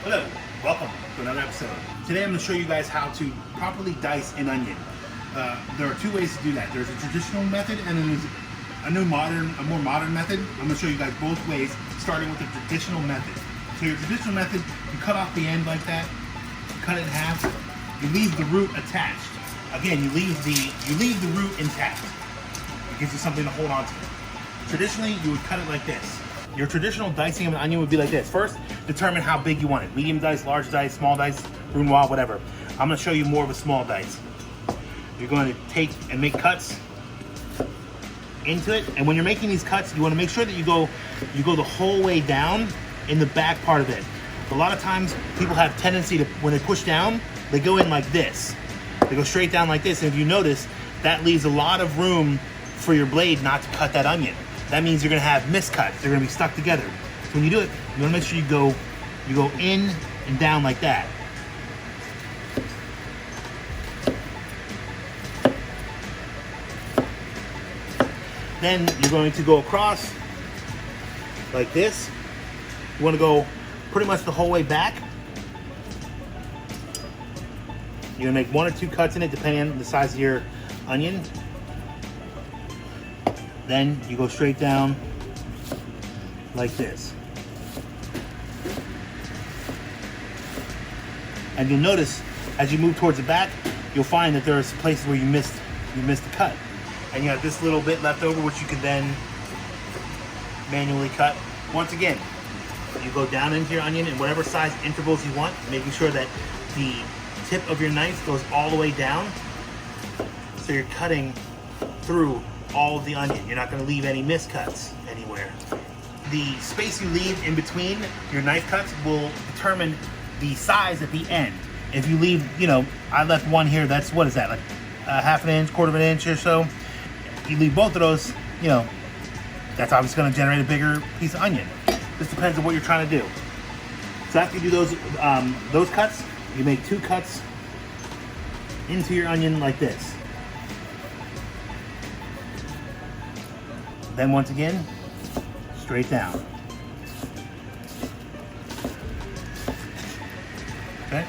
Hello, welcome to another episode. Today I'm going to show you guys how to properly dice an onion. There are two ways to do that. There's a traditional method and then there's a more modern method. I'm going to show you guys both ways, starting with the traditional method. So your traditional method, you cut off the end like that, you cut it in half, you leave the root attached. Again, you leave the root intact. It gives you something to hold on to. Traditionally, you would cut it like this. Your traditional dicing of an onion would be like this. First, determine how big you want it. Medium dice, large dice, small dice, brunoise, whatever. I'm gonna show you more of a small dice. You're going to take and make cuts into it. And when you're making these cuts, you wanna make sure that you go the whole way down in the back part of it. A lot of times, people have tendency to, when they push down, they go in like this. They go straight down like this. And if you notice, that leaves a lot of room for your blade not to cut that onion. That means you're gonna have miscuts. They're gonna be stuck together. So when you do it, you wanna make sure you go in and down like that. Then you're going to go across like this. You wanna go pretty much the whole way back. You're gonna make one or two cuts in it depending on the size of your onion. Then you go straight down like this. And you'll notice as you move towards the back, you'll find that there's places where you missed the cut. And you have this little bit left over which you can then manually cut. Once again, you go down into your onion in whatever size intervals you want, making sure that the tip of your knife goes all the way down. So you're cutting through all of the onion. You're not going to leave any miscuts anywhere. The space you leave in between your knife cuts will determine the size at the end. If you leave, I left one here, that's, what is that, like half an inch, quarter of an inch or so. You leave both of those, that's obviously going to generate a bigger piece of onion. This depends on what you're trying to do. So after you do those cuts, you make two cuts into your onion like this. Then once again, straight down. Okay?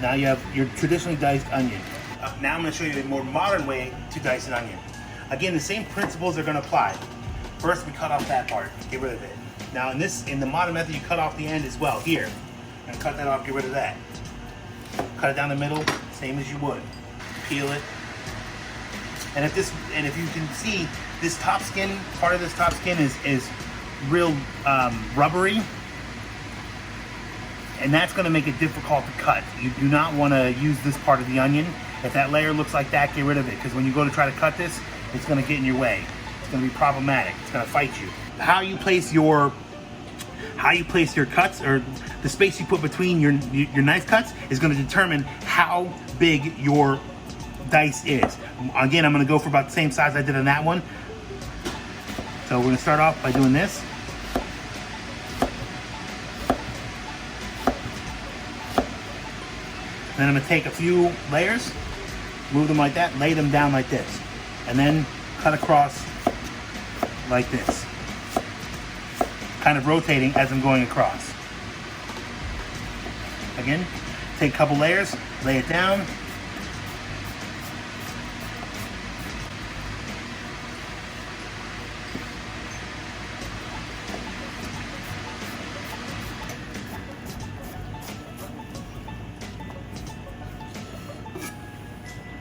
Now you have your traditionally diced onion. Now I'm going to show you a more modern way to dice an onion. Again, the same principles are going to apply. First, we cut off that part, get rid of it. Now in the modern method, you cut off the end as well, here. And cut that off, get rid of that. Cut it down the middle, same as you would. Peel it. And if you can see, this top skin, part of this top skin is real rubbery, and that's going to make it difficult to cut. You do not want to use this part of the onion. If that layer looks like that, get rid of it, because when you go to try to cut this, it's going to get in your way. It's going to be problematic. It's going to fight you. How you place your cuts, or the space you put between your knife cuts, is going to determine how big your dice is. Again, I'm going to go for about the same size I did on that one. So we're going to start off by doing this. Then I'm going to take a few layers, move them like that, lay them down like this, and then cut across like this, kind of rotating as I'm going across. Again, take a couple layers, lay it down.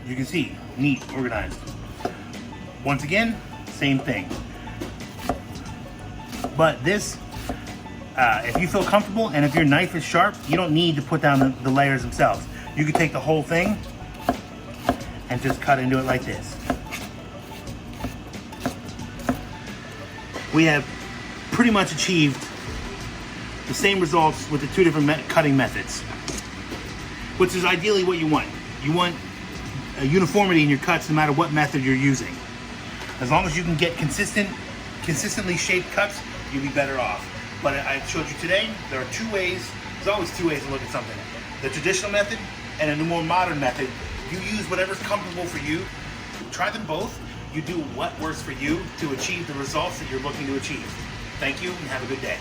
You can see, neat, organized. Once again, same thing. But this, if you feel comfortable and if your knife is sharp, you don't need to put down the layers themselves. You can take the whole thing and just cut into it like this. We have pretty much achieved the same results with the two different cutting methods, which is ideally what you want. You want a uniformity in your cuts no matter what method you're using. As long as you can get consistently shaped cuts, you'll be better off. But I showed you today, there are two ways. There's always two ways to look at something. The traditional method and a more modern method. You use whatever's comfortable for you. Try them both. You do what works for you to achieve the results that you're looking to achieve. Thank you and have a good day.